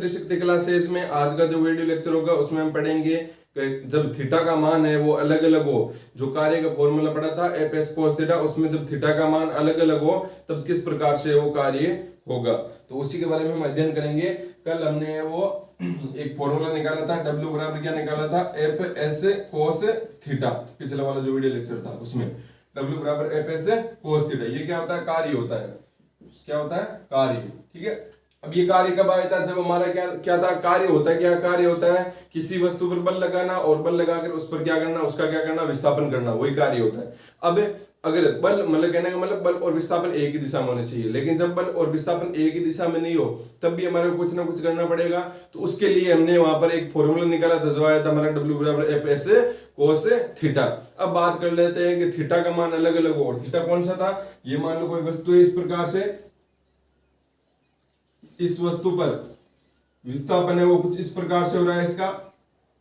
Shri Shakti classes में आज का जो वीडियो लेक्चर होगा उसमें हम पढ़ेंगे जब थीटा का मान है वो अलग अलग हो, जो कार्य का फॉर्मूला पढ़ा था एफ एस कोस थीटा, उसमें जब थीटा का मान अलग अलग हो तब किस प्रकार से वो कार्य होगा, तो उसी के बारे में हम अध्ययन करेंगे। कल हमने वो एक फॉर्मूला निकाला था, W बराबर क्या निकाला था, एफ एस कोस थीटा, पिछला वाला जो वीडियो लेक्चर था उसमें W बराबर एफ एस कोस थीटा। ये क्या होता है, कार्य होता है। क्या होता है, कार्य। ठीक है, अब ये कार्य कब आया था, जब हमारा क्या क्या था, कार्य होता है। क्या कार्य होता है, किसी वस्तु पर बल लगाना और बल लगाकर उस पर क्या करना, उसका क्या करना, विस्थापन करना, वही कार्य होता है। अब अगर बल मतलब कहने का मतलब बल और विस्थापन एक ही दिशा में होने चाहिए, लेकिन जब बल और विस्थापन एक ही दिशा में नहीं हो तब भी हमारे को कुछ ना कुछ करना पड़ेगा। तो उसके लिए हमने वहां पर एक फॉर्मूला निकाला था जो आया था हमारा W बराबर एफ एस कोस थीटा। अब बात कर लेते हैं कि थीटा का मान अलग अलग हो, और थीटा कौन सा था, ये मान लो कोई वस्तु है इस प्रकार से, इस वस्तु पर विस्थापन है वो कुछ इस प्रकार से हो रहा है इसका,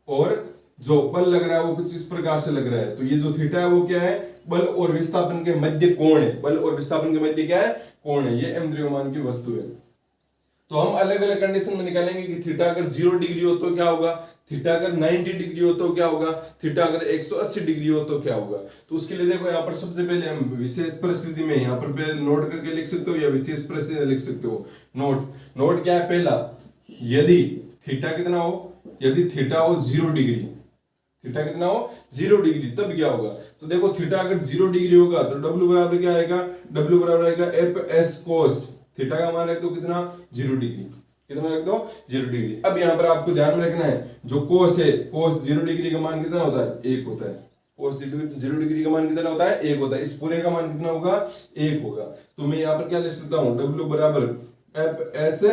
और जो बल लग रहा है वो कुछ इस प्रकार से लग रहा है। तो ये जो थीटा है वो क्या है, बल और विस्थापन के मध्य कोण है। बल और विस्थापन के मध्य क्या है, कोण है। ये m द्रव्यमान की वस्तु है। तो हम अलग अलग कंडीशन में निकालेंगे कि थीटा अगर 0 डिग्री हो तो क्या होगा, थीटा अगर 90 डिग्री हो तो क्या होगा, थीटा अगर 180 डिग्री हो तो क्या होगा। तो उसके लिए देखो यहाँ पर सबसे पहले हम विशेष परिस्थिति में यहाँ पर पहले नोट करके लिख सकते हो या विशेष परिस्थिति लिख सकते हो। नोट क्या है, पहला यदि थीटा कितना हो, यदि थीटा हो 0 डिग्री, थीटा कितना हो 0 डिग्री, तब क्या होगा। तो देखो थीटा अगर 0 डिग्री होगा तो W बराबर क्या आएगा, W बराबर आएगा एफ एस कोस थीटा का मान रख दो कितना, 0 डिग्री, कितना रख दो 0 डिग्री। अब यहाँ पर आपको ध्यान में रखना है जो कोस है, कोस 0 डिग्री का मान कितना होता है, 1 होता है। कोस 0 डिग्री का मान कितना होता है, 1 होता है। इस पूरे का मान कितना होगा, 1 होगा। तो मैं यहाँ पर क्या लिख सकता हूँ, W बराबर एफ एस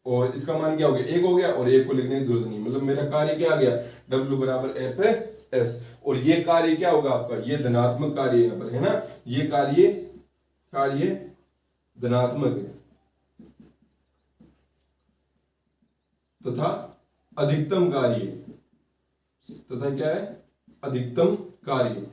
और इसका मान क्या हो गया, 1 हो गया, और 1 को लिखने की जरूरत नहीं, मतलब मेरा कार्य क्या आ गया, W बराबर एफ एस। और ये कार्य क्या होगा आपका, ये धनात्मक कार्य यहाँ पर है ना, ये कार्य धनात्मक है तथा अधिकतम कार्य, तथा क्या है, अधिकतम कार्य।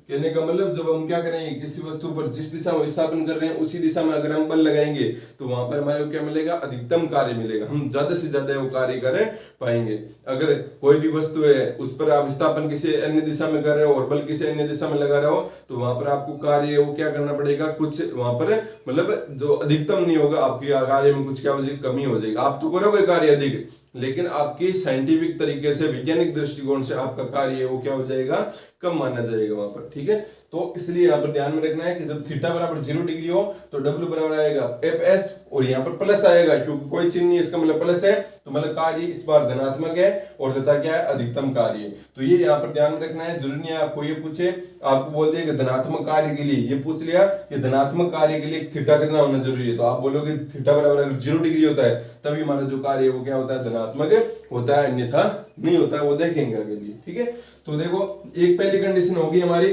कहने का मतलब जब हम क्या करेंगे, किसी वस्तु पर जिस दिशा में विस्थापन कर रहे हैं उसी दिशा में अगर हम बल लगाएंगे तो वहां पर हमारे को क्या मिलेगा, अधिकतम कार्य मिलेगा। हम ज्यादा से ज्यादा वो कार्य कर पाएंगे। अगर कोई भी वस्तु है उस पर आप विस्थापन किसी अन्य दिशा में कर रहे हो और बल किसी अन्य दिशा में लगा रहे हो तो वहां पर आपको कार्य वो क्या करना पड़ेगा, कुछ वहां पर मतलब जो अधिकतम नहीं होगा, आपके कार्य में कुछ क्या हो जाएगी, कमी हो जाएगी। आप तो करोगे कार्य अधिक, लेकिन आपकी साइंटिफिक तरीके से, वैज्ञानिक दृष्टिकोण से आपका कार्य वो क्या हो जाएगा, कम माना जाएगा वहां पर। ठीक है, तो इसलिए यहाँ पर ध्यान में रखना है कि जब थीटा बराबर 0 डिग्री हो तो W बराबर आएगा एफ एस, और यहाँ पर प्लस आएगा क्योंकि कोई चिन्ह नहीं, इसका मतलब प्लस है, तो मतलब कार्य इस बार धनात्मक है और तथा क्या है, अधिकतम कार्य। तो ये यहाँ पर ध्यान में रखना है। जरूरी नहीं है आपको ये पूछे, आपको बोल दिया कि धनात्मक कार्य के लिए, ये पूछ लिया कि धनात्मक कार्य के लिए थीटा कितना होना जरूरी है, तो आप बोलोगे थीटा बराबर अगर 0 डिग्री होता है तभी हमारा जो कार्य है वो क्या होता है, धनात्मक होता है, अन्यथा नहीं होता है, वो देखेंगे आगे भी। ठीक है, तो देखो एक पहली कंडीशन होगी हमारी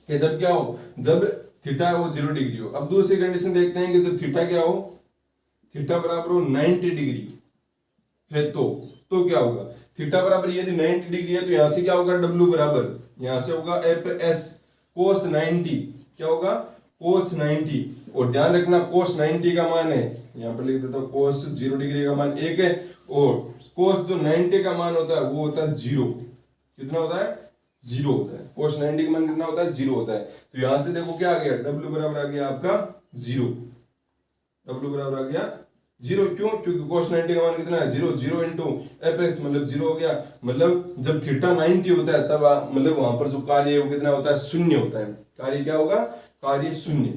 कि जब क्या हो, जब थीटा वो 0 डिग्री हो। अब दूसरी कंडीशन देखते हैं कि जब थीटा क्या हो, थीटा बराबर हो 90 डिग्री है तो क्या होगा, थीटा बराबर यदि 90 डिग्री है तो यहां से क्या होगा, W बराबर यहां से होगा एफ एस कोस 90, क्या होगा, कोस 90। और ध्यान रखना कोस 90 का मान है, यहां पर लिख देता हूं, कोस 0 डिग्री का मान 1 है, और कोस जो 90 का मान होता है वो होता है 0। कितना होता है, 0 होता है। कोस 90 का मान कितना होता है, 0 होता है। तो यहां से देखो क्या आ गया, W बराबर आ गया आपका 0, W बराबर आ गया 0। क्यों, क्योंकि कोस 90 का मान कितना है, 0, 0 इंटू एफ एस मतलब 0 हो गया। मतलब जब थीटा 90 होता है तब मतलब वहां पर जो कार्य है वो कितना होता है, 0 होता है। कार्य क्या होगा, कार्य 0,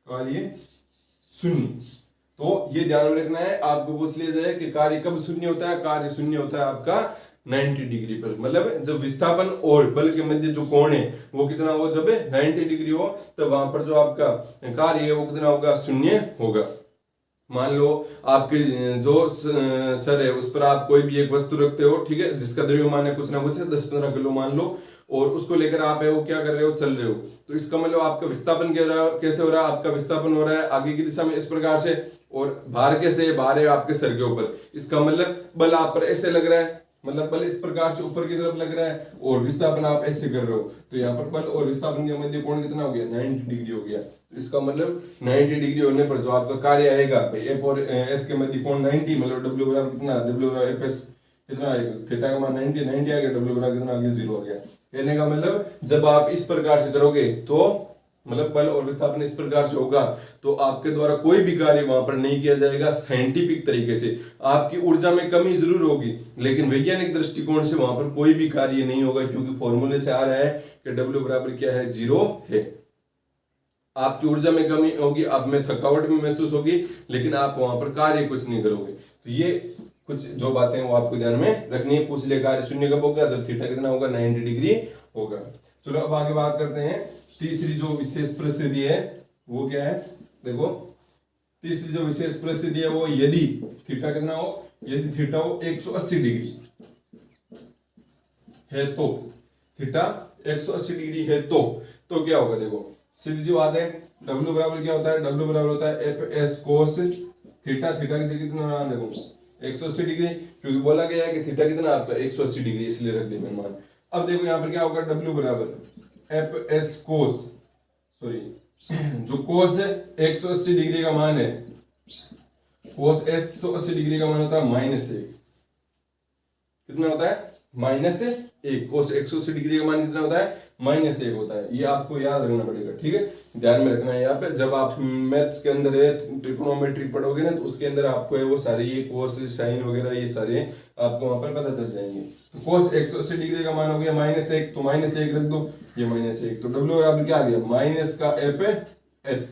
कार्य 0। तो ये ध्यान में रखना है, आपको पूछ लिया जाए कि कार्य कब 0 होता है, कार्य 0 होता है आपका 90 डिग्री पर। मतलब जब विस्थापन और बल के मध्य जो कोण है वो कितना हो, जब 90 डिग्री हो तब वहां पर जो आपका कार्य है वो कितना होगा, 0 होगा। मान लो आपके जो सर है उस पर आप कोई भी एक वस्तु रखते हो, ठीक है, जिसका द्रव्यमान है कुछ ना कुछ 10-15 किलो मान लो, और उसको लेकर आप है वो क्या कर रहे हो, चल रहे हो। तो इसका मतलब आपका विस्थापन कैसे हो रहा है, आपका विस्थापन हो रहा है आगे की दिशा में इस प्रकार से, और भार कैसे, भार है आपके सर के ऊपर, इसका मतलब बल आप पर ऐसे लग रहा है, मतलब बल इस प्रकार से ऊपर की तरफ लग रहा है और विस्थापन आप ऐसे कर रहे हो, तो यहाँ पर बल और विस्थापन के मध्य कोण कितना हो गया, 90 डिग्री हो गया। तो इसका मतलब 90 डिग्री होने पर जो आपका कार्य आएगा एफ और एस के मध्य कोण 90, मतलब डब्ल्यू बराबर कितना, डब्ल्यू बराबर एफ एस कितना आएगा, थीटा का मान 90 90 आ गया, डब्ल्यू बराबर कितना आ गया, 0 आ गया। कहने का मतलब जब आप इस प्रकार से करोगे तो मतलब बल और विस्थापन इस प्रकार से होगा तो आपके द्वारा कोई भी कार्य वहां पर नहीं किया जाएगा साइंटिफिक तरीके से। आपकी ऊर्जा में कमी जरूर होगी लेकिन वैज्ञानिक दृष्टिकोण से वहां पर कोई भी कार्य नहीं होगा, क्योंकि फॉर्मूले से आ रहा है कि W बराबर क्या है, 0 है। आपकी ऊर्जा में कमी होगी, आप में थकावट भी महसूस होगी, लेकिन आप वहां पर कार्य कुछ नहीं करोगे। तो ये कुछ जो बातें वो आपको ध्यान में रखनी है। पूछ ले कार्य शून्य कब होगा, जब थीटा कितना होगा, 90 डिग्री होगा। चलो अब आगे बात करते हैं। तीसरी जो विशेष परिस्थिति है वो क्या है, देखो तीसरी जो विशेष परिस्थिति है वो यदि थीटा कितना हो, यदि थीटा हो 180 डिग्री है तो, थीटा 180 डिग्री है तो क्या होगा, देखो सीधी सी बात है। W बराबर क्या होता है, W बराबर होता है F S cos theta, theta की जगह कितना मान देखो 180 डिग्री, क्योंकि बोला गया है कि थीटा कितना आपका 180 डिग्री, इसलिए रख दे मैंने मान। अब देखो यहाँ पर क्या होगा, W बराबर एफ एस कोस, सॉरी जो कोस है 180 डिग्री का मान है, कोस 180 डिग्री का मान होता है -1, कितना होता है, -1। कोस 180 डिग्री का मान कितना होता है, -1 होता है। ये आपको याद रखना पड़ेगा, ठीक है, ध्यान में रखना है। यहाँ पे जब आप मैथ्स के अंदर है ट्रिग्नोमेट्री पढ़ोगे ना, तो उसके अंदर आपको है वो सारे ये कोस साइन वगैरह ये सारे आपको वहां पर पता चल जाएंगे। तो कोस 180 डिग्री का मान हो गया -1, तो -1 रख दो, ये -1, तो W बराबर क्या आ गया, माइनस का एफ एस।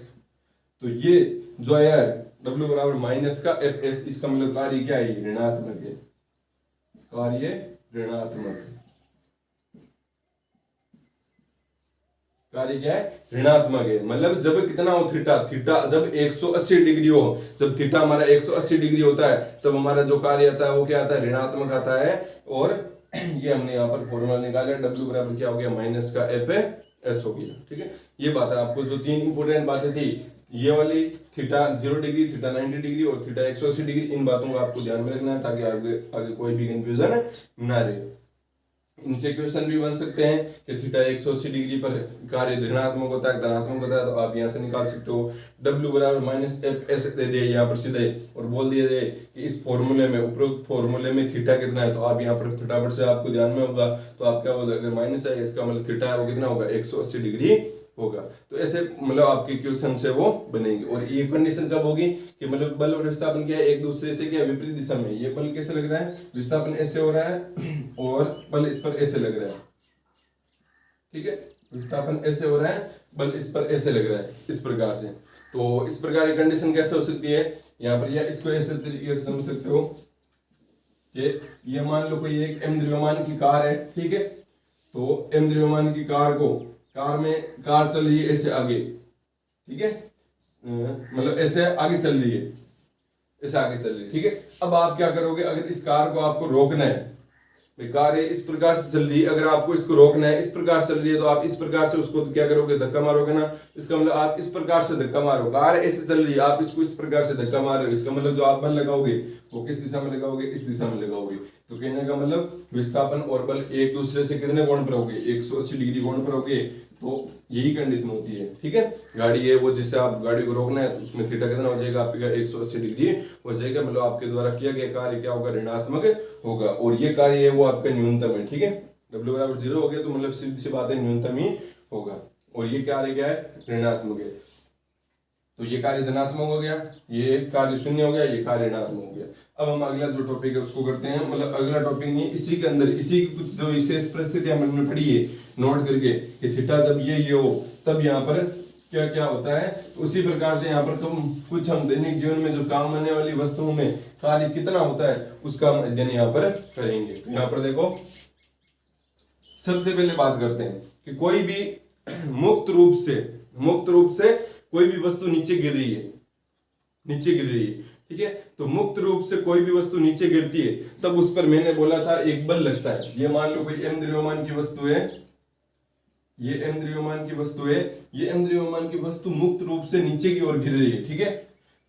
तो ये जो आया है W बराबर माइनस का एफ एस, इसका मतलब कार्य क्या है, ऋणात्मक है, कार्य ऋणात्मक, कार्य क्या है, ऋणात्मक है। मतलब जब कितना हो थीटा, थीटा जब 180 डिग्री हो, जब थीटा हमारा 180 डिग्री होता है तब हमारा जो कार्य आता है वो क्या आता है, ऋणात्मक आता है। और ये हमने यहाँ पर फॉर्मूला निकाला, W बराबर क्या हो गया, माइनस का एफ एस हो गया, ठीक है। ये बात है, आपको जो 3 इंपोर्टेंट बातें थी, ये वाली थीटा 0 डिग्री, थीटा 90 डिग्री और थीटा 180 डिग्री, इन बातों को आपको ध्यान में रखना है ताकि आगे कोई भी कंफ्यूजन ना रहे। इनसे क्वेश्चन भी बन सकते हैं कि थीटा 180 डिग्री पर कार्य ऋणात्मक होता है, धनात्मक होता है, तो आप यहाँ से निकाल सकते हो। W बराबर माइनस एफ एस दे दिया यहाँ पर सीधे, और बोल दिया जाए कि इस फॉर्मूले में, उपरोक्त फॉर्मूले में थीटा कितना है, तो आप यहाँ पर फटाफट से आपको ध्यान में होगा, तो आप क्या बोल, अगर माइनस है इसका मतलब थीटा है वो कितना होगा, 180 डिग्री होगा। तो ऐसे मतलब आपके क्वेश्चन से वो बनेंगे। और ये कंडीशन कब होगी कि मतलब बल और विस्थापन क्या है, एक दूसरे से क्या विपरीत दिशा में, ये बल कैसे लग रहा है, विस्थापन ऐसे हो रहा है और बल इस पर ऐसे लग रहा है, ठीक है, विस्थापन ऐसे हो रहा है, बल इस पर ऐसे लग रहा है, इस प्रकार से। तो इस प्रकार की कंडीशन कैसे हो सकती है यहाँ पर, या इसको ऐसे तरीके से समझ सकते हो कि ये मान लो कोई एक m द्रव्यमान की कार है, ठीक है, तो m द्रव्यमान की कार चल रही है ऐसे आगे, ठीक है, मतलब ऐसे आगे चल रही है, ऐसे आगे चल रही है, ठीक है। अब आप क्या करोगे, अगर इस कार को आपको रोकना है, कार इस प्रकार से चल रही है, अगर आपको इसको रोकना है, इस प्रकार चल रही है, तो आप इस प्रकार से उसको क्या करोगे, धक्का मारोगे ना। इसका मतलब आप इस प्रकार से धक्का मारो, कार ऐसे चल रही है, आप इसको इस प्रकार से धक्का मार रहे हो, इसका मतलब जो आप बल लगाओगे वो किस दिशा में लगाओगे, इस दिशा में लगाओगे। तो कहने का मतलब विस्थापन और बल एक दूसरे से कितने कोण पर होंगे, 180 डिग्री कोण पर होंगे। तो यही कंडीशन होती है, ठीक है। गाड़ी है वो, जिससे आप गाड़ी को रोकना है, तो उसमें थीटा कितना हो जाएगा आपका, 180 डिग्री हो जाएगा। मतलब आपके द्वारा किया गया कार्य क्या होगा, ऋणात्मक होगा, और ये कार्य है वो आपका न्यूनतम है, ठीक है। W बराबर 0 हो गया तो मतलब सीधी सी बात है न्यूनतम ही होगा, और ये कार्य क्या है, ऋणात्मक है। तो ये कार्य धनात्मक हो गया, ये कार्य शून्य हो गया, ये कार्य ऋणात्मक हो गया। अब हम अगला जो टॉपिक है उसको करते हैं, मतलब अगला टॉपिक नहीं, इसी के अंदर इसी की कुछ जो विशेष परिस्थितियां हमने पढ़ी है नोट करके कि थीटा जब ये हो तब यहाँ पर क्या क्या होता है। तो उसी प्रकार से यहाँ पर कुछ हम दैनिक जीवन में जो काम आने वाली वस्तुओं में कार्य कितना होता है उसका हम अध्ययन यहाँ पर करेंगे। तो यहाँ पर देखो, सबसे पहले बात करते हैं कि कोई भी मुक्त रूप से कोई भी वस्तु नीचे गिर रही है, ठीक है। तो मुक्त रूप से कोई भी वस्तु नीचे गिरती है तब उस पर मैंने बोला था एक बल लगता है। ये मान लो कोई m द्रव्यमान की वस्तु है, ये m द्रव्यमान की वस्तु है, ये m द्रव्यमान की वस्तु मुक्त रूप से नीचे की ओर गिर रही है, ठीक है।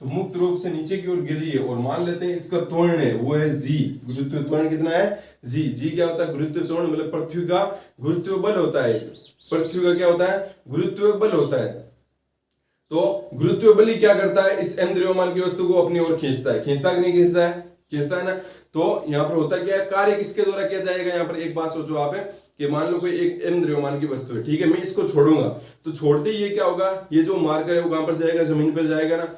तो मुक्त रूप से नीचे की ओर गिर रही है और मान लेते हैं इसका त्वरण है वो है जी, गुरुत्व त्वरण कितना है जी। जी क्या होता है गुरुत्व त्वरण, मतलब पृथ्वी का गुरुत्व बल होता है, पृथ्वी का क्या होता है गुरुत्व बल होता है। तो गुरुत्व बल ही क्या करता है, इस m द्रव्यमान की वस्तु को अपनी ओर खींचता है, खींचता कि नहीं खींचता है, खींचता है ना। तो यहाँ पर होता क्या है, कार्य किसके द्वारा किया जाएगा, यहाँ पर एक बात सोचो आप कि मान लो कोई एक m द्रव्यमान की वस्तु है, ठीक है, मैं इसको छोड़ूंगा तो छोड़ते ही ये क्या होगा, ये जो मार्कर है वो कहां पर जाएगा, जमीन पर जाएगा ना।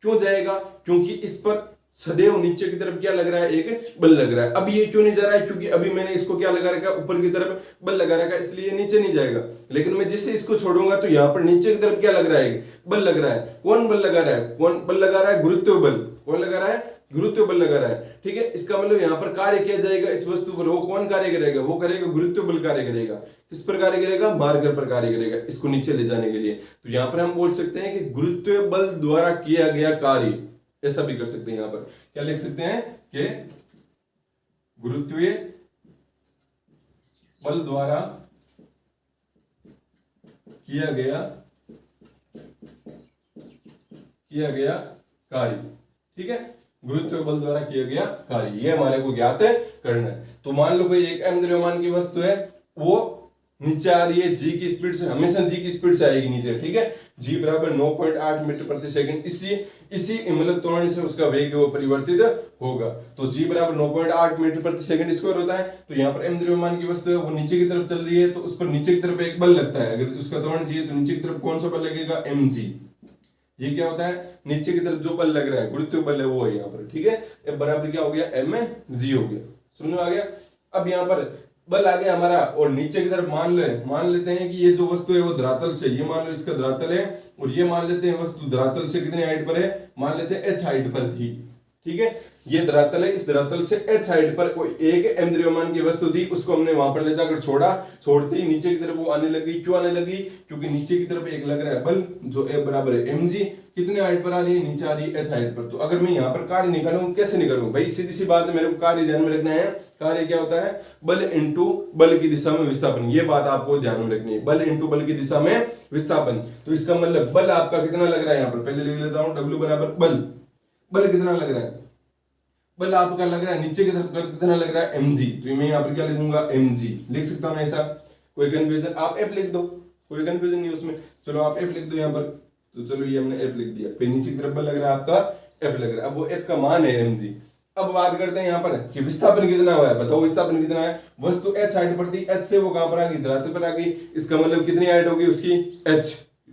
क्यों जाएगा, क्योंकि इस पर सदैव नीचे की तरफ क्या लग रहा है, एक बल लग रहा है। अब ये क्यों नहीं जा रहा है, क्योंकि अभी मैंने इसको क्या लगा रखा है, ऊपर की तरफ बल लगा रखा है, इसलिए नीचे नहीं जाएगा। लेकिन मैं जिससे इसको छोड़ूंगा तो यहाँ पर नीचे की तरफ क्या लग रहा है, बल लग रहा है। कौन बल लगा रहा है, कौन बल लगा रहा है, गुरुत्व बल। कौन लगा रहा है, गुरुत्व बल लगा रहा है, ठीक है। इसका मतलब यहाँ पर कार्य किया जाएगा इस वस्तु पर, वो कौन कार्य करेगा, वो करेगा गुरुत्व बल कार्य करेगा। किस पर कार्य करेगा, मार्कर पर कार्य करेगा, इसको नीचे ले जाने के लिए। तो यहाँ पर हम बोल सकते हैं कि गुरुत्व बल द्वारा किया गया कार्य, ऐसा भी कर सकते हैं। यहाँ पर क्या लिख सकते हैं कि गुरुत्वीय बल द्वारा किया गया कार्य, ठीक है, गुरुत्व बल द्वारा किया गया कार्य, ये हमारे को ज्ञात है करना है। तो मान लो कोई एक m द्रव्यमान की वस्तु है, वो नीचे आ रही है जी की स्पीड से, हमेशा जी की स्पीड से आएगी नीचे, ठीक है। जी बराबर 9.8 मीटर प्रति सेकंड, इसी मतलब त्वरण से उसका वेग वो परिवर्तित होगा। तो जी बराबर 9.8 मीटर प्रति सेकंड स्क्वायर होता है। तो यहाँ पर m द्रव्यमान की वस्तु है वो नीचे की तरफ चल रही है, तो उस पर नीचे की तरफ एक बल लगता है। अगर उसका त्वरण चाहिए तो नीचे की तरफ कौन सा बल लगेगा, mg। ये क्या होता है, नीचे की तरफ जो बल लग रहा है, गुरुत्व बल है वो है यहाँ पर, ठीक है। अब बराबर क्या हो गया, mg हो गया, समझ में आ गया। अब यहाँ पर बल आ गया हमारा, और नीचे की तरफ मान लेते हैं कि ये जो वस्तु है वो धरातल से, ये मान लो इसका धरातल है, और ये मान लेते हैं वस्तु धरातल से कितने हाइट पर है, मान लेते हैं h हाइट पर थी, ठीक है। ये धरातल है, इस धरातल से h हाइट पर कोई एक m द्रव्यमान की वस्तु थी, उसको हमने वहां पर ले जाकर छोड़ा, छोड़ते ही नीचे की तरफ वो आने लगी। क्यों आने लगी, क्योंकि नीचे की तरफ एक लग रहा है बल जो F बराबर है mg, कितने हाइट पर आ रही है, नीचे आ रही है h हाइट पर। तो अगर मैं यहाँ पर कार्य निकालूं, कैसे निकालूं भाई, सीधी सी बात है, मेरे को कार्य ध्यान में रखना है। कार्य क्या होता है, बल इंटू बल की दिशा में विस्थापन, ये बात आपको ध्यान में रखनी है, बल इंटू बल की दिशा में विस्थापन। तो इसका मतलब बल आपका कितना लग रहा है, यहाँ पर पहले लिख लेता हूं, W बराबर बल कितना लग रहा है, बल आपका लग रहा है नीचे की तरफ कितना लग रहा है, mg। तो मैं यहाँ पर क्या लिखूंगा, mg लिख सकता हूँ ऐसा, कोई कंफ्यूजन, आप f लिख दो, कोई कंफ्यूजन नहीं उसमें। चलो आप f लिख दो यहाँ पर, तो चलो ये हमने f लिख दिया, फिर नीचे की तरफ बल लग रहा है आपका f लग रहा है, अब वो f का मान है mg। अब बात करते हैं यहाँ पर कि विस्थापन कितना हुआ है, बताओ विस्थापन कितना है। वस्तु h हाइट पर थी, h से वो कहां पर आ गई, धरातल पर आ गई। इसका मतलब कितनी हाइट होगी उसकी, h।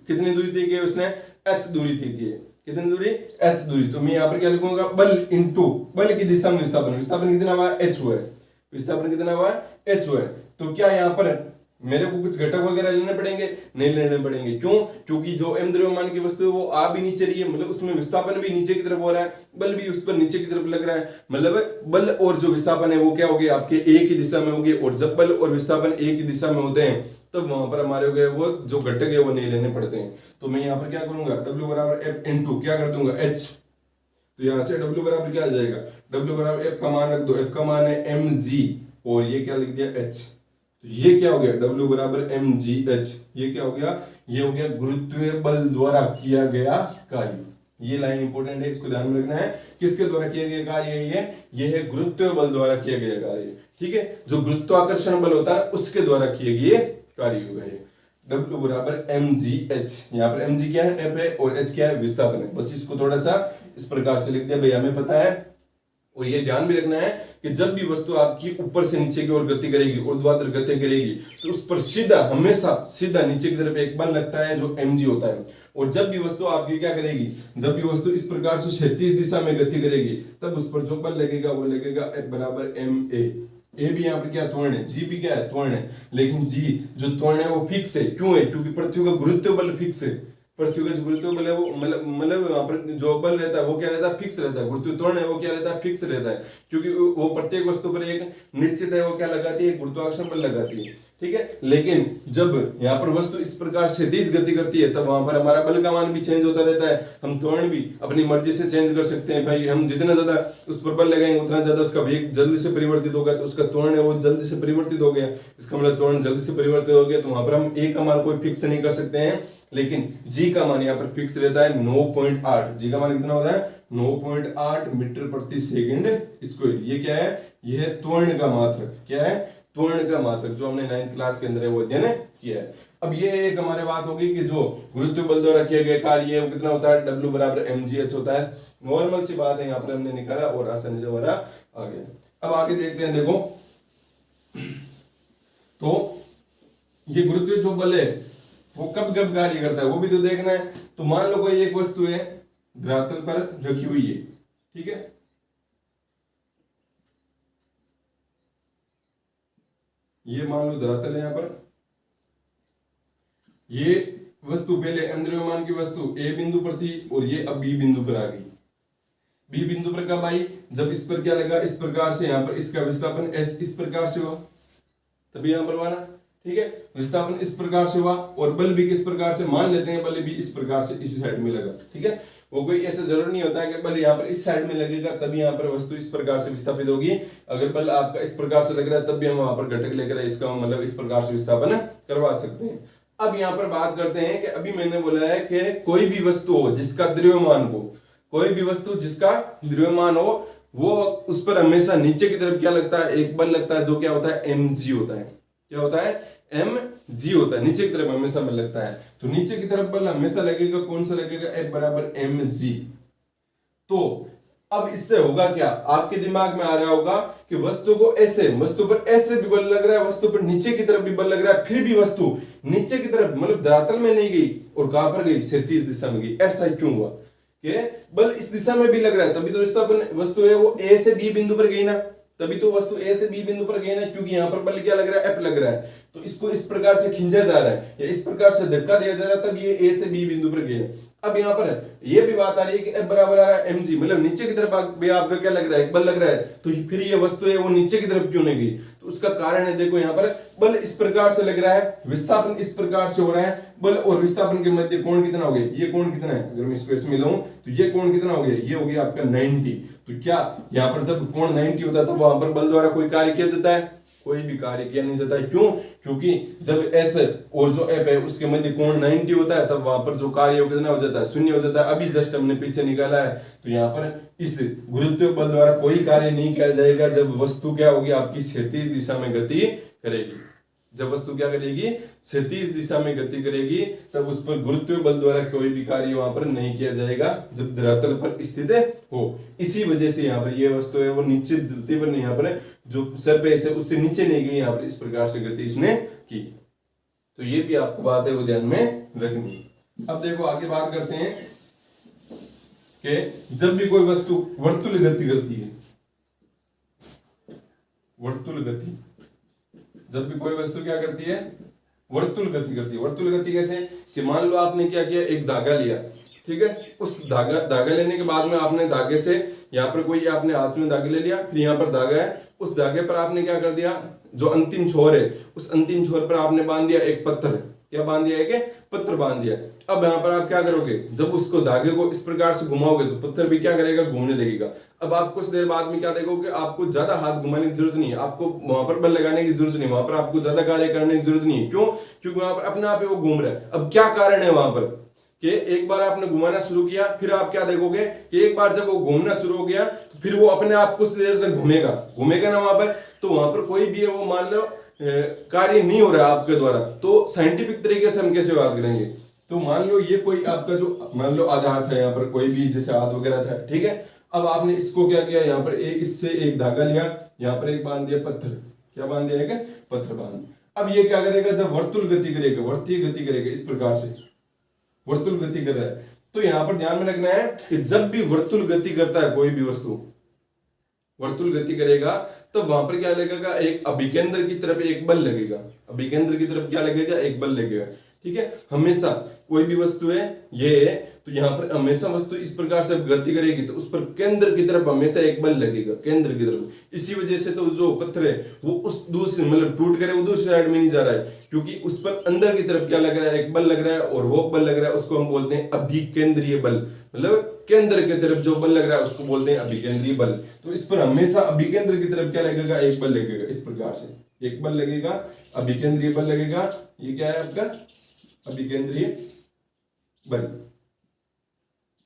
कितनी दूरी तय की उसने, h दूरी तय की है, कितनी दूरी, h दूरी। तो मैं यहाँ पर क्या लिखूंगा, बल इंटू बल की दिशा में विस्थापन, विस्थापन कितना हुआ, h हुआ है, विस्थापन कितना हुआ, h हुआ है। तो क्या यहाँ पर मेरे को कुछ घटक वगैरह लेने पड़ेंगे, नहीं लेने पड़ेंगे। क्यों, क्योंकि जो m द्रव्यमान की वस्तु है वो आ भी नीचे रही है, मतलब उसमें विस्थापन भी नीचे की तरफ हो रहा है, बल भी उस पर नीचे की तरफ लग रहा है, मतलब बल और जो विस्थापन है वो क्या हो गए, आपके एक ही दिशा में हो गए। और जब बल और विस्थापन एक ही दिशा में होते हैं तब वहां पर हमारे हो गए वो जो घटक है वो नहीं लेने पड़ते हैं। तो मैं यहाँ पर क्या करूंगा, W बराबर F इंटू क्या कर दूंगा, H। तो यहाँ से W बराबर क्या आ जाएगा, W बराबर F का मान रख दो, F का मान है mg, और ये क्या लिख दिया, h। तो ये क्या हो गया, W बराबर mgh, ये क्या हो गया, ये हो गया गुरुत्वीय बल द्वारा किया गया कार्य। ये लाइन इंपॉर्टेंट है, इसको ध्यान में रखना है, किसके द्वारा किया गया कार्य है, ये है गुरुत्वीय बल द्वारा किया गया कार्य, ठीक है। जो गुरुत्वाकर्षण बल होता है उसके द्वारा किए गए कार्य हो गए। W बराबर mgh, यहाँ पर mg क्या है, F है, और h क्या है, विस्थापन है। बस इसको थोड़ा सा इस प्रकार से लिख दिया भाई, हमें पता है। और ये ध्यान भी रखना है कि जब भी वस्तु आपकी ऊपर से नीचे की ओर गति करेगी, ऊर्ध्वाधर गति करेगी, तो उस पर सीधा, हमेशा सीधा नीचे की तरफ एक बल लगता है जो mg होता है। और जब भी वस्तु आपकी क्या करेगी, जब भी वस्तु इस प्रकार से क्षैतिज दिशा में गति करेगी, तब उस पर जो बल लगेगा वो लगेगा F बराबर ma। ए भी यहाँ पर क्या त्वरण है, जी भी क्या है, त्वरण है। लेकिन जी जो त्वरण है वो फिक्स है, क्यों है, क्योंकि पृथ्वी का गुरुत्व बल फिक्स है। पृथ्वी का जो गुरुत्व बल है वो मतलब वहां पर जो बल रहता है वो क्या रहता है, फिक्स रहता है। गुरुत्व त्वरण है वो क्या रहता है, फिक्स रहता है, क्योंकि वो प्रत्येक वस्तु पर एक निश्चित है वो क्या लगाती है, गुरुत्वाकर्षण बल लगाती है। ठीक है। लेकिन जब यहाँ पर वस्तु इस प्रकार से तेज गति करती है तब वहां पर हमारा बल का मान भी चेंज होता रहता है। हम त्वरण भी अपनी मर्जी से चेंज कर सकते हैं भाई, हम जितना ज्यादा उस पर बल लगाएंगे उतना ज्यादा उसका वेग जल्दी से परिवर्तित होगा, तो उसका त्वरण है वो जल्दी से परिवर्तित हो गया। इसका मतलब त्वरण जल्दी से परिवर्तित हो गया, तो वहां पर हम ए का मान कोई फिक्स नहीं कर सकते हैं, लेकिन जी का मान यहाँ पर फिक्स रहता है 9.8। जी का मान कितना होता है 9.8 मीटर प्रति सेकंड स्क्वायर। ये क्या है, यह है त्वरण का मात्रक। क्या है, त्वरण का मात्रक, जो हमने 9th क्लास के अंदर वो अध्ययन किया है। अब ये एक हमारे बात होगी कि जो गुरुत्व बल द्वारा किया गया कार्य है वो कितना होता है, W बराबर mgh होता है। नॉर्मल सी बात है, यहाँ पर हमने निकाला और आसानी से हमारा आ गया। अब आगे देखते हैं, देखो तो ये गुरुत्व जो बल है वो कब कब कार्य करता है वो भी तो देखना है। तो मान लो कोई एक वस्तु है धरातल पर रखी हुई है, ठीक है, ये मान लो धरातल है यहाँ पर, ये वस्तु पहले द्रव्यमान की वस्तु ए बिंदु पर थी और ये अब बी बिंदु पर आ गई। बी बिंदु पर कब आई, जब इस पर क्या लगा, इस प्रकार से यहाँ पर इसका विस्थापन एस इस प्रकार से हुआ, तभी यहाँ पर हुआ ना, ठीक है। विस्थापन इस प्रकार से हुआ और बल भी किस प्रकार से, मान लेते हैं बल भी इस प्रकार से इसी साइड में लगा, ठीक है। वो कोई ऐसा जरूर नहीं होता है कि बल यहाँ पर इस साइड में लगेगा तभी यहाँ पर वस्तु इस प्रकार से विस्थापित होगी। अगर बल आपका इस प्रकार से लग रहा है तब भी हम वहां पर घटक लेकर इसका मतलब इस प्रकार से विस्थापन करवा सकते हैं। अब यहाँ पर बात करते हैं कि अभी मैंने बोला है कि कोई भी वस्तु हो जिसका द्रव्यमान हो, कोई भी वस्तु जिसका द्रव्यमान हो, वो उस पर हमेशा नीचे की तरफ क्या लगता है, एक बल लगता है जो क्या होता है mg होता है। क्या होता है, mg होता है, नीचे की तरफ हमेशा बल लगता है। तो नीचे की तरफ बल हमेशा लगेगा, कौन सा लगेगा, F बराबर mg। तो अब इससे होगा क्या, आपके दिमाग में आ रहा होगा कि वस्तु को ऐसे, वस्तु पर ऐसे भी बल लग रहा है, वस्तु पर नीचे की तरफ भी बल लग रहा है, फिर भी वस्तु नीचे की तरफ मतलब धरातल में नहीं गई और कहां पर गई, क्षैतिज दिशा में गई। ऐसा क्यों हुआ कि बल इस दिशा में भी लग रहा है, तभी तो विस्थापन वस्तु है वो ए से बी बिंदु पर गई ना, तभी तो वस्तु ए से बी बिंदु पर गई ना, क्योंकि यहाँ पर बल क्या लग रहा है, एफ लग रहा है। तो इसको इस प्रकार से खींचा जा रहा है या इस प्रकार से धक्का दिया जा रहा है, तब ये ए से बी बिंदु पर गया। अब यहाँ पर ये भी बात आ रही है कि F बराबर आ रहा है mg, मतलब नीचे की तरफ आपका क्या लग रहा है, एक बल लग रहा है, तो फिर ये वस्तु है वो नीचे की तरफ क्यों नहीं गई। तो उसका कारण है, देखो यहाँ पर बल इस प्रकार से लग रहा है, विस्थापन इस प्रकार से हो रहा है, बल और विस्थापन के मध्य कोण कितना हो गया, ये कोण कितना है, अगर मैं इसको इसमें लाऊं तो ये कोण कितना हो गया, ये हो गया आपका 90। तो क्या यहाँ पर जब कोण 90 होता है तो वहां पर बल द्वारा कोई कार्य किया जाता है, कोई भी कार्य किया नहीं जाता है। क्यों, क्योंकि जब S और जो F है उसके मध्य कोण 90 होता है, तब वहां पर जो कार्य कितना हो जाता है, शून्य हो जाता है। अभी जस्ट हमने पीछे निकाला है, तो यहाँ पर इस गुरुत्व बल द्वारा कोई कार्य नहीं किया जाएगा जब वस्तु क्या होगी, आपकी क्षैतिज दिशा में गति करेगी। जब वस्तु क्या करेगी, क्षैतिज दिशा में गति करेगी, तब उस पर गुरुत्व बल द्वारा कोई भी कार्य वहां पर नहीं किया जाएगा जब धरातल पर स्थित हो। इसी वजह से यहाँ पर ये वस्तु है वो नीचे धरती पर नहीं, यहाँ पर जो सरफेस है उससे नीचे नहीं गई, यहाँ पर इस प्रकार से गति इसने की। तो ये भी आपको बात है वो ध्यान में रखनी। अब देखो आगे बात करते हैं कि जब भी कोई वस्तु वर्तुल गति करती है, वर्तुल गति, जब भी कोई वस्तु क्या करती है, वर्तुल गति करती है। वर्तुल गति कैसे, कि मान लो आपने क्या किया, एक धागा लिया, ठीक है, उस धागा लेने के बाद में आपने धागे से यहाँ पर कोई आपने हाथ में धागा ले लिया, फिर यहाँ पर धागा है, उस धागे पर आपने क्या कर दिया, जो अंतिम छोर है उस अंतिम छोर पर आपने बांध दिया एक पत्थर। क्या बांध दिया, एक पत्थर बांध दिया। अब यहाँ पर आप क्या करोगे, जब उसको धागे को इस प्रकार से घुमाओगे तो पत्थर भी क्या करेगा, घूमने लगेगा। अब आप कुछ देर बाद में क्या देखोगे, आपको ज्यादा हाथ घुमाने की जरूरत नहीं है, आपको वहां पर बल लगाने की जरूरत नहीं, वहां पर आपको ज्यादा कार्य करने की जरूरत नहीं है। क्यों, क्योंकि वहां पर अपने आप ही वो घूम रहा है। अब क्या कारण है वहां पर कि एक बार आपने घुमाना शुरू किया, फिर आप क्या देखोगे कि एक बार जब वो घूमना शुरू हो गया तो फिर वो अपने आप कुछ देर तक घूमेगा ना वहां पर। तो वहां पर कोई भी है वो मान लो कार्य नहीं हो रहा है आपके द्वारा, तो साइंटिफिक तरीके से हम कैसे बात करेंगे। तो मान लो ये कोई आपका जो मान लो आधार था, यहाँ पर कोई भी जैसे हाथ वगैरह था, ठीक है। अब आपने इसको क्या किया, यहाँ पर एक इससे एक धागा लिया, यहाँ पर एक बांध दिया पत्थर। क्या बांध दिया, एक पत्थर बांध। अब ये क्या करेगा, जब वर्तुल गति करेगा, वर्तीय गति करेगा, इस प्रकार से वर्तुल गति कर रहा है, तो यहां पर ध्यान में रखना है कि जब भी वर्तुल गति करता है, कोई भी वस्तु वर्तुल गति करेगा, तो वहां पर क्या लगेगा, एक अभिकेंद्र की तरफ एक बल लगेगा। अभिकेंद्र की तरफ क्या लगेगा, एक बल लगेगा। ठीक है, हमेशा कोई भी वस्तु है ये है, तो यहाँ पर हमेशा वस्तु इस प्रकार से गति करेगी तो उस पर केंद्र की तरफ हमेशा एक बल लगेगा, केंद्र की तरफ। इसी वजह से तो जो पत्थर है वो उस दूसरे मतलब टूट कर वो दूसरी साइड में नहीं जा रहा है, क्योंकि उस पर अंदर की तरफ क्या लग रहा है, एक बल लग रहा है, और वो बल लग रहा है उसको हम बोलते हैं अभिकेंद्रीय बल, मतलब केंद्र की तरफ जो बल लग रहा है उसको बोलते हैं अभिकेंद्रीय बल। तो इस पर हमेशा अभिकेंद्र की तरफ क्या लगेगा, एक बल लगेगा, इस प्रकार से एक बल लगेगा, अभिकेंद्रीय बल लगेगा। ये क्या है आपका अभिकेंद्रीय बल,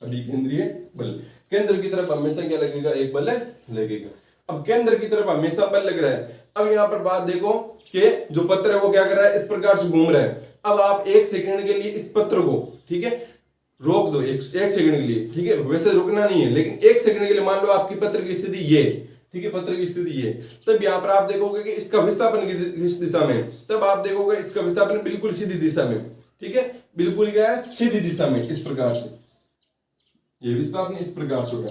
अभिकेंद्रीय बल। केंद्र की तरफ हमेशा क्या लगेगा, एक बल लगेगा। अब केंद्र की तरफ हमेशा बल लग रहा है। अब यहाँ पर बात देखो कि जो पत्र है वो क्या कर रहा है, इस प्रकार से घूम रहा है। अब आप एक सेकंड के लिए इस पत्र को, ठीक है, रोक दो एक सेकंड के लिए, ठीक है, वैसे रुकना नहीं है, लेकिन एक सेकंड के लिए मान लो आपकी पत्र की स्थिति ये, ठीक है, पत्र की स्थिति ये, तब यहाँ पर आप देखोगे कि इसका विस्थापन किस दिशा में, तब आप देखोगे इसका विस्थापन बिल्कुल सीधी दिशा में, ठीक है, बिल्कुल क्या है, सीधी दिशा में, इस प्रकार से ये विस्थापन इस प्रकार से होगा,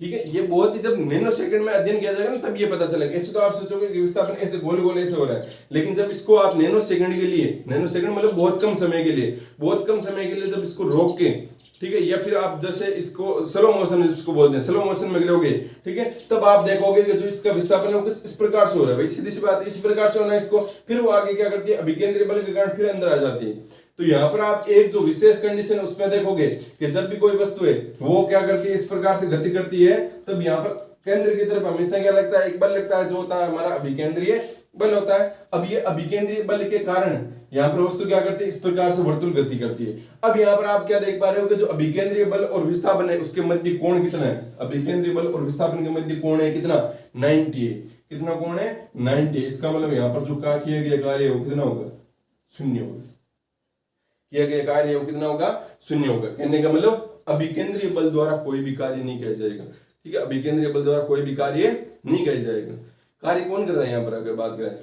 ठीक है। ये बहुत ही जब नैनो सेकंड में अध्ययन किया जाएगा ना तब ये पता चलेगा। ऐसे तो आप सोचोगे कि विस्थापन ऐसे गोल गोल ऐसे हो रहा है, लेकिन जब इसको आप नैनो सेकंड के लिए, नैनो सेकंड मतलब बहुत कम समय के लिए, बहुत कम समय के लिए जब इसको रोक के, ठीक है, या फिर आप जैसे इसको स्लो मोशन जिसको बोलते हैं, स्लो मोशन में गिरोगे, ठीक है, तब आप देखोगे कि जो इसका विस्थापन है वो कुछ इस प्रकार से हो रहा है, भाई सीधी सी बात, इस प्रकार से होना है इसको, फिर वो आगे क्या करती है, अभिकेंद्रीय बल के कारण फिर अंदर आ जाती है। तो यहाँ पर आप एक जो विशेष कंडीशन है उसमें देखोगे कि जब भी कोई वस्तु है वो क्या करती है, इस प्रकार से गति करती है, तब यहाँ पर केंद्र की तरफ हमेशा क्या लगता है, एक बल लगता है, जो होता है हमारा अभिकेंद्रीय बल होता है। अब ये अभिकेंद्रीय बल के कारण यहाँ पर वस्तु क्या करती है, इस प्रकार से वर्तुल गति करती है। अब यहाँ पर आप क्या देख पा रहे हो कि जो अभिकेंद्रीय बल और विस्थापन है उसके मध्य कोण कितना है, अभिकेंद्रीय बल और विस्थापन के मध्य कोण है कितना, 90 है। कितना कोण है, 90। इसका मतलब यहाँ पर जो किया गया कार्य है वो कितना होगा, 0 होगा, किया गया कार्य वो कितना होगा, 0 होगा। कहने का मतलब अभिकेंद्रीय बल द्वारा कोई भी कार्य नहीं किया जाएगा, ठीक है, अभिकेंद्रीय बल द्वारा कोई भी कार्य नहीं किया जाएगा। कार्य कौन कर रहा है यहाँ पर, अगर बात करें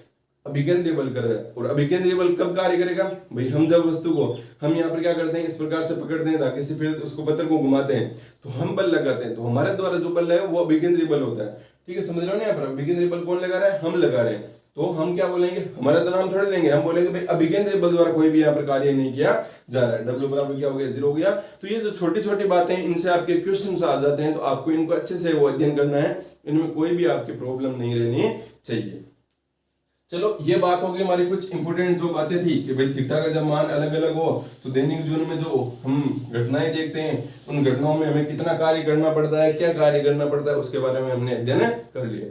अभिकेंद्रीय बल कर रहा है। और अभिकेंद्रीय बल कब कार्य करेगा, भाई हम जब वस्तु को हम यहाँ पर क्या करते हैं, इस प्रकार से पकड़ते हैं ताकि से फिर उसको पत्थर को घुमाते हैं तो हम बल लगाते हैं, तो हमारे द्वारा जो बल है वो अभिकेंद्रीय बल होता है, ठीक है, समझ रहे हो ना। यहाँ पर अभिकेंद्रीय बल कौन लगा रहा है, हम लगा रहे हैं, तो हम क्या बोलेंगे, हमारा तो नाम थोड़े लेंगे, हम बोलेंगे भाई अभिकेंद्रीय बल द्वारा कोई भी यहाँ पर कार्य नहीं किया जा रहा है। W बराबर क्या हो गया, 0 हो गया। तो ये जो छोटी छोटी बातें हैं इनसे आपके क्वेश्चन आ जाते हैं, तो आपको इनको अच्छे से वो अध्ययन करना है, इनमें कोई भी आपकी प्रॉब्लम नहीं रहनी चाहिए। चलो ये बात होगी हमारी कुछ इंपोर्टेंट जो बातें थी कि भाई थीटा का जब मान अलग अलग हो तो दैनिक जीवन में जो हम घटनाएं देखते हैं उन घटनाओं में हमें कितना कार्य करना पड़ता है, क्या कार्य करना पड़ता है, उसके बारे में हमने अध्ययन कर लिया।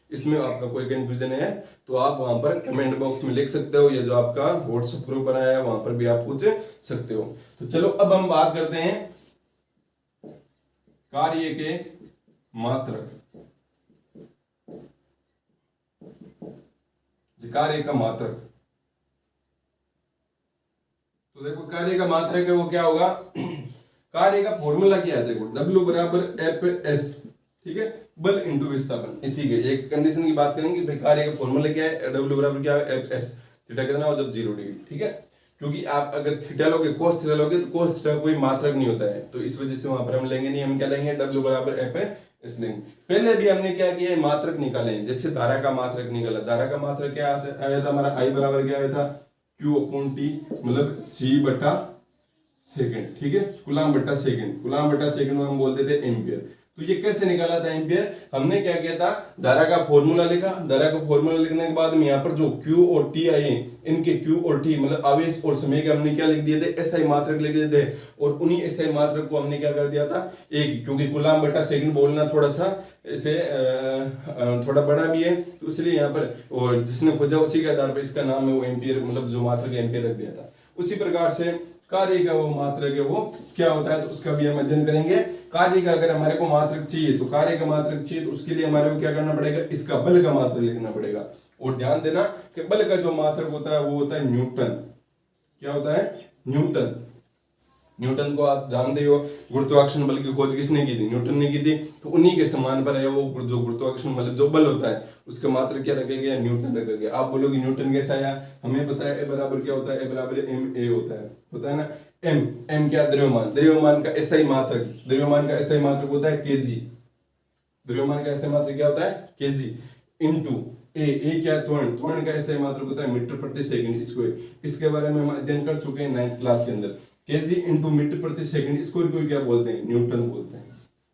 इसमें आपका कोई कंफ्यूजन है तो आप वहां पर कमेंट बॉक्स में लिख सकते हो, या जो आपका व्हाट्सएप ग्रुप बनाया है वहां पर भी आप पूछ सकते हो। तो चलो अब हम बात करते हैं कार्य के मात्रक, कार्य का मात्रक। तो देखो कार्य का मात्रक है वो क्या होगा, कार्य का फॉर्मूला क्या है, देखो W बराबर Fs, ठीक है, बल इंटू विस्थापन। इसी के एक कंडीशन की बात करेंगे, भाई कार्य का फॉर्मूला क्या है, W बराबर क्या है Fs, थीटा कितना हो जब 0 डिग्री, ठीक है, क्योंकि आप अगर थीटा लोगे कोस थीटा लोगे तो कोस थीटा कोई मात्रक नहीं होता है, तो इस वजह से वहां पर हम लेंगे नहीं, हम क्या लेंगे W बराबर Fs लेंगे। पहले भी हमने क्या किया, मात्रक निकाले, जैसे धारा का मात्रक निकाला, धारा का मात्रक क्या आया था हमारा, I बराबर क्या आया था, Q/T मतलब C बटा सेकेंड, ठीक है, कुलाम बटा सेकेंड, कुलाम बटा सेकेंड में हम बोलते थे एम्पियर। तो ये कैसे निकाला था एम्पियर, हमने क्या किया था, धारा का फॉर्मूला लिखा, धारा का फॉर्मूला लिखने के बाद में यहाँ पर जो Q और T आए, इनके Q और T मतलब आवेश और समय के हमने क्या लिख दिए थे, SI मात्रक लिख दिए थे, और उन्हीं SI मात्रक को हमने क्या कर दिया था एक, क्योंकि गुलाम बटा सेकंड बोलना थोड़ा सा इसे थोड़ा बड़ा भी है, तो इसलिए यहाँ पर, और जिसने खोजा उसी के आधार पर इसका नाम है वो एम्पियर, मतलब जो मात्रक एम्पियर रख दिया था। उसी प्रकार से कार्य का वो मात्रक है वो क्या होता है, तो उसका भी हम अध्ययन करेंगे। कार्य का अगर हमारे को मात्रक चाहिए, तो कार्य का मात्रक चाहिए तो उसके लिए हमारे को क्या करना पड़ेगा, इसका बल का मात्रक लिखना पड़ेगा। और ध्यान देना कि बल का जो मात्रक होता है वो होता है न्यूटन। क्या होता है, न्यूटन। न्यूटन को आप जानते हो, गुरुत्वाकर्षण बल की खोज किसने की थी, न्यूटन ने की थी। तो उन्हीं के समान पर है वो जो गुरुत्वाकर्षण मतलब जो बल होता है उसका मात्रक क्या रखा गया, न्यूटन रखा गया। आप बोलोगे न्यूटन कैसा आया, हमें पता है ए बराबर क्या होता है, ए बराबर ma होता है ना। m क्या, द्रव्यमान, द्रव्यमान का SI मात्रक, द्रव्यमान का SI मात्रक होता है kg, द्रव्यमान का SI मात्रक क्या होता है kg, इंटू ए क्या है, त्वरण। त्वरण का ऐसा मात्रक होता है मीटर प्रति सेकंड स्क्वायर। इसके बारे में हम अध्ययन कर चुके हैं 9th क्लास के अंदर। केजी इंटू मीटर प्रति सेकंड स्क्वायर को क्या बोलते हैं, न्यूटन बोलते हैं।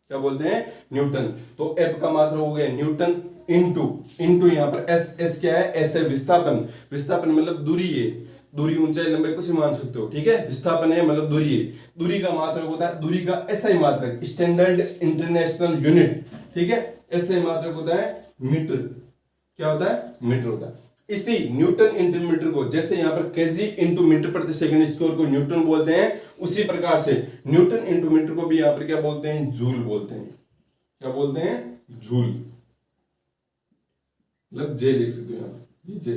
क्या बोलते हैं, न्यूटन। तो एफ का मात्रक हो गया न्यूटन इंटू यहाँ पर एस क्या है, एस है विस्थापन। विस्थापन मतलब दूरी है, दूरी ऊंचाई लंबाई कुछ मान सकते हो, ठीक है। विस्थापन है मतलब दूरी है। दूरी का मात्रक होता है, दूरी का एसआई मात्रक, स्टैंडर्ड इंटरनेशनल यूनिट, ठीक है। एसआई मात्रक होता है मीटर। क्या होता है, मीटर होता है। इसी न्यूटन इंटू मीटर को, जैसे यहाँ पर केजी इंटू मीटर प्रति सेकंड स्क्वायर को न्यूटन बोलते हैं, उसी प्रकार से न्यूटन इंटू मीटर को भी यहाँ पर क्या बोलते हैं, जूल बोलते हैं। क्या बोलते हैं, जूल। मतलब जे लिख सकते हो यहाँ पर, जे।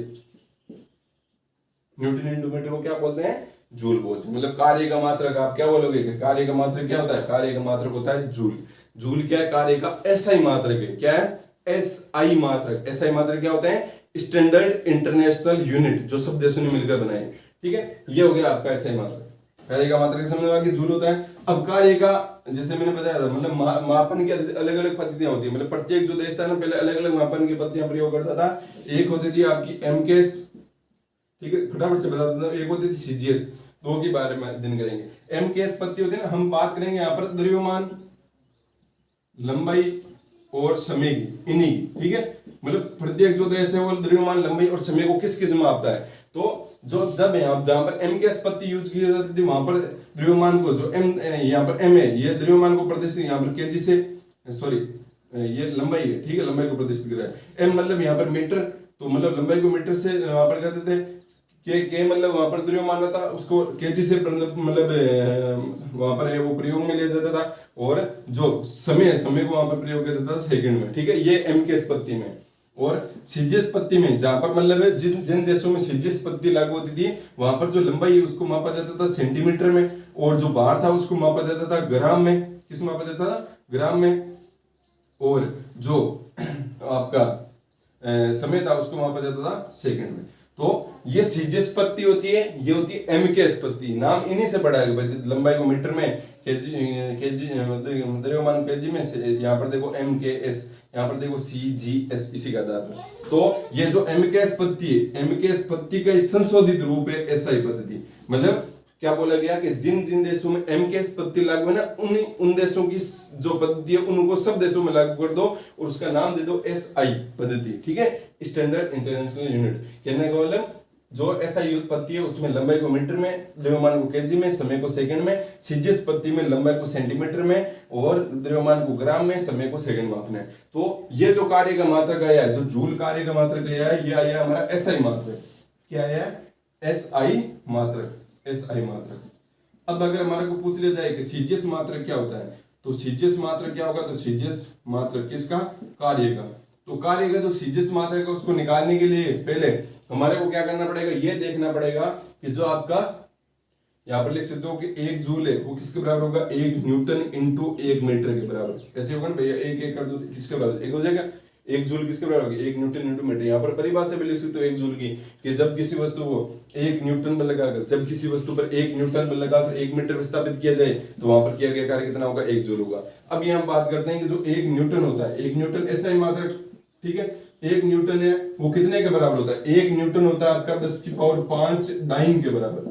न्यूटन इंटू मीटर को क्या बोलते हैं, जूल बोलते हैं। मतलब कार्य का मात्रक आप क्या बोलोगे, कार्य का मात्रक क्या होता है, कार्य का मात्रक होता है जूल। जूल क्या है, कार्य का एसआई मात्रक है। क्या है, एसआई मात्रक। एसआई मात्रक क्या होता है, स्टैंडर्ड इंटरनेशनल यूनिट, जो सब देशों ने मिलकर बनाए, ठीक है। ये हो गया आपका एसआई मात्रक। कार्य का मात्रक समझ में आ गया, जूल होता है। अब कार्य का, जैसे मैंने बताया था, मतलब मापन की अलग अलग पद्धतियां होती है। मतलब प्रत्येक जो देश था ना, पहले अलग अलग मापन की पद्धतियां प्रयोग करता था। एक होती थी आपकी एमकेएस, ठीक है, फटाफट से बता देता हूं। एक होती थी सीजीएस, दो के बारे में अध्ययन करेंगे। एमकेएस पद्धति होती है ना, हम बात करेंगे यहाँ पर द्रव्यमान, लंबाई और समय की, इन्हीं, ठीक है। मतलब प्रत्येक जो देश है वो द्रव्यमान, लंबाई और समय को किस किस मापता है। तो जो जब जहां पर एम की पद्धति यूज की जाती थी, वहां पर द्रव्यमान को, जो एम यहाँ पर एम है, ये द्रव्यमान को प्रदर्शित यहाँ पर केजी से, सॉरी ये लंबाई है, ठीक है, लंबाई को प्रदर्शित कर रहा है। एम मतलब यहाँ पर मीटर, तो मतलब लंबाई को मीटर से वहां पर कहते थे। के मतलब वहां पर द्रव्यमान रहता, उसको केजी से मतलब वहां पर वो प्रयोग में लिया जाता था। और जो समय को वहां पर प्रयोग किया जाता था सेकंड में, ठीक है। ये एम के पद्धति में। और सीजीएस पद्धति में, जहां पर मतलब जिन देशों में सीजीएस पद्धति लागू होती थी, वहां पर जो लंबाई है उसको मापा जाता था सेंटीमीटर में, और जो बाहर था उसको मापा जाता था ग्राम में। किस मापा जाता था, ग्राम में। और जो आपका समय था उसको मापा जाता था सेकंड में। तो ये सीजीएस पद्धति होती है, ये होती है एमकेएस पद्धति। नाम इन्हीं से पड़ा है, लंबाई को मीटर में, केजी द्रव्यमान केजी में, यहाँ पर देखो एमकेएस, यहाँ पर देखो सीजीएस, इसी का आधार पर। तो ये जो एमकेएस पद्धति है, एमकेएस पद्धति का संशोधित रूप है एसआई पद्धति। मतलब क्या बोला गया कि जिन जिन देशों में एमकेएस पद्धति लागू है ना, उन देशों की जो पद्धति है उनको सब देशों में लागू कर दो और उसका नाम दे दो एसआई पद्धति, ठीक है, स्टैंडर्ड इंटरनेशनल यूनिट। कहने का मतलब जो एसआई पद्धति है उसमें लंबाई को मीटर में, द्रव्यमान को केजी में, समय को सेकंड में। सीजीएस पद्धति में लंबाई को सेंटीमीटर में और द्रव्यमान को ग्राम में, समय को सेकंड में मापना है। तो ये जो कार्य का मात्रक आया है, जो जूल कार्य का मात्रक आया है, ये आया हमारा एसआई मात्रक। क्या आया है, एसआई मात्रक, एसआई मात्रक। अब अगर हमारे को पूछ लिया जाए कि सीजीएस मात्रक क्या होता है, तो सीजीएस मात्रक क्या होगा, तो सीजीएस मात्रक किसका, कार्य का। तो कार्य का जो सीजीएस मात्रक है उसको निकालने के लिए पहले हमारे को क्या करना पड़ेगा, ये देखना पड़ेगा कि जो आपका यहाँ पर लिख सकते हो कि 1 जूल है वो किसके बराबर होगा, 1 न्यूटन इंटू 1 मीटर के बराबर। ऐसे होगा ना भैया, एक कर दो किसके बराबर, एक हो जाएगा। 1 जूल किसके बराबर होगी, 1 न्यूटन इंटू मीटर। यहाँ पर परिभाषा भी लिख सकते हो 1 जूल की, कि जब किसी वस्तु को 1 न्यूटन पर लगाकर, जब किसी वस्तु पर 1 न्यूटन पर लगाकर 1 मीटर विस्थापित किया जाए तो वहां पर किया गया कार्य कितना होगा, 1 जूल होगा। अब यहाँ बात करते हैं कि जो 1 न्यूटन होता है, 1 न्यूटन एसआई मात्रक, ठीक है। 1 न्यूटन है वो कितने के बराबर होता है, 1 न्यूटन होता है आपका 10 की पावर 5 डाइन के बराबर।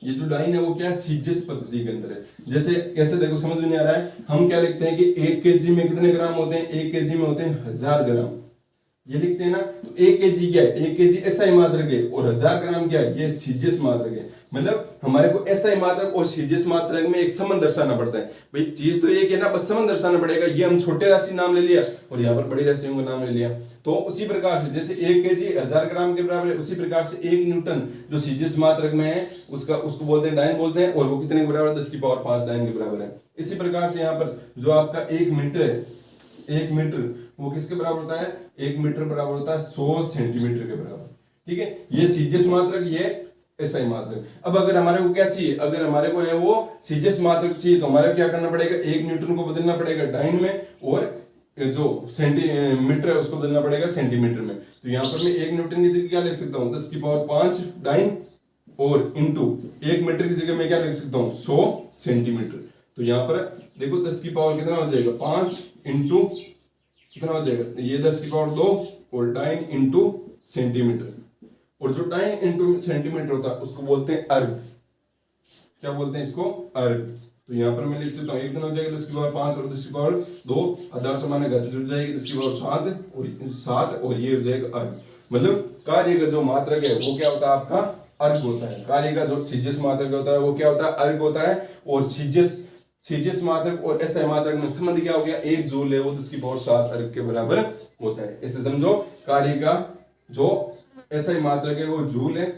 ये जो डाइन है वो क्या है, सीजीएस पद्धति के अंदर है। जैसे कैसे देखो, समझ में नहीं आ रहा है। हम क्या लिखते हैं कि 1 केजी में कितने ग्राम होते हैं, 1 केजी में होते हैं 1000 ग्राम, ये लिखते हैं ना। तो 1 केजी क्या है, 1 केजी एसआई मात्रक है और 1000 ग्राम क्या है, ये सीजीएस मात्रक है। मतलब हमारे को एसआई मात्रक और सीजीएस मात्रक में एक संबंध दर्शाना पड़ता है। भाई चीज तो एक है ना, बस संबंध दर्शाना पड़ेगा। ये हम छोटे राशि नाम ले लिया और यहाँ पर बड़ी राशियों का नाम ले लिया। तो उसी प्रकार से जैसे 1 केजी 1000 ग्राम के बराबर है, उसी प्रकार से 1 न्यूटन जो सीजीएस मात्रक में है उसको बोलते हैं डाइन बोलते हैं, और वो कितने के बराबर, 10 की पावर 5 डाइन के बराबर है। इसी प्रकार से यहाँ पर जो आपका 1 मीटर है, 1 मीटर वो किसके बराबर होता है, 1 मीटर बराबर होता है 100 सेंटीमीटर के बराबर, ठीक है। ये सीजीएस मात्रक, ये एसआई मात्रक। अब अगर हमारे को क्या चाहिए, अगर हमारे को है वो सीजीएस मात्रक चाहिए, तो हमारे क्या करना पड़ेगा, 1 न्यूटन को बदलना पड़ेगा डाइन में, और जो सेंटीमीटर है उसको बदलना पड़ेगा सेंटीमीटर में। तो यहाँ पर मैं 1 न्यूटन की जगह क्या लिख सकता हूँ, 10 की पावर 5 डाइन, और इंटू 1 मीटर की जगह मैं क्या लिख सकता हूँ, 100 सेंटीमीटर। तो यहाँ पर देखो 10 की पावर कितना हो जाएगा, 5 इंटू कितना हो जाएगा, ये 10 की पावर 2 और डाइन इंटू सेंटीमीटर। और जो डाइन इंटू सेंटीमीटर होता है उसको बोलते हैं अर्ग। क्या बोलते हैं इसको? अर्ग। तो यहाँ पर मैं लिख सकता हूँ 1 दिन हो जाएगा 10 की पावर 5 और 10 की पावर 2 आधार समान है, जुड़ जाएगी 10 की पावर 7 और ये हो जाएगा अर्ग। मतलब कार्य का जो मात्रक है वो क्या होता है? आपका अर्ग होता है। कार्य का जो सीजियस मात्रक होता है वो क्या होता है? अर्ग होता है। और सीजियस मात्रक और एसआई मात्रक में संबंध क्या हो गया? 1 जूल है वो 10 की पावर 7 अर्ग के बराबर होता है। ऐसे समझो, कार्य का जो एसआई मात्रक है वो जूल है,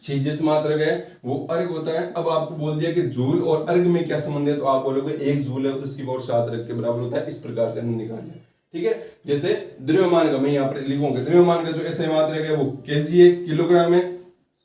सीजियस मात्रक है वो अर्ग होता है। अब आपको बोल दिया कि जूल और अर्ग में क्या संबंध है, तो आप बोलोगे 1 जूल है तो उसकी पावर 7 अर्ग के बराबर होता है। इस प्रकार से हमने निकाला। ठीक है, जैसे द्रव्यमान का मैं यहाँ पर लिखूंगा, द्रव्यमान का जो एसआई मात्रक है वो केजी है, किलोग्राम है।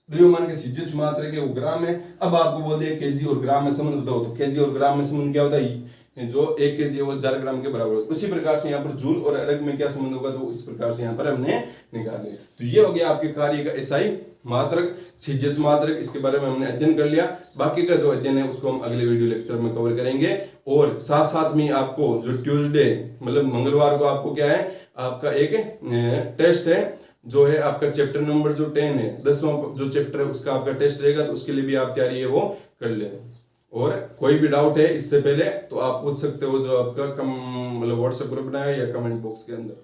द्रव्यमान के सीजियस मात्रक है वो ग्राम है। अब आपको बोल दिया केजी और ग्राम में संबंध बताओ, तो केजी और ग्राम में संबंध क्या होता है? जो 1 केजी है वो 4 ग्राम के बराबर होता है। उसी प्रकार से यहाँ पर जूल और अर्ग में क्या संबंध होगा, तो इस प्रकार से यहाँ पर हमने निकाले। तो ये हो गया आपके कार्य का एसआई मात्रक, सीजियस मात्रक, इसके बारे में हमने अध्ययन कर लिया। बाकी का जो अध्ययन है उसको हम अगले वीडियो लेक्चर में कवर करेंगे। और साथ साथ में आपको जो ट्यूसडे मतलब मंगलवार को आपको क्या है, आपका एक टेस्ट है जो है आपका चैप्टर नंबर जो 10 है, 10वां जो चैप्टर है उसका आपका टेस्ट रहेगा। तो उसके लिए भी आप तैयारी है वो कर ले। और कोई भी डाउट है इससे पहले तो आप पूछ सकते हो, जो आपका मतलब व्हाट्सएप ग्रुप बनाया या कमेंट बॉक्स के अंदर।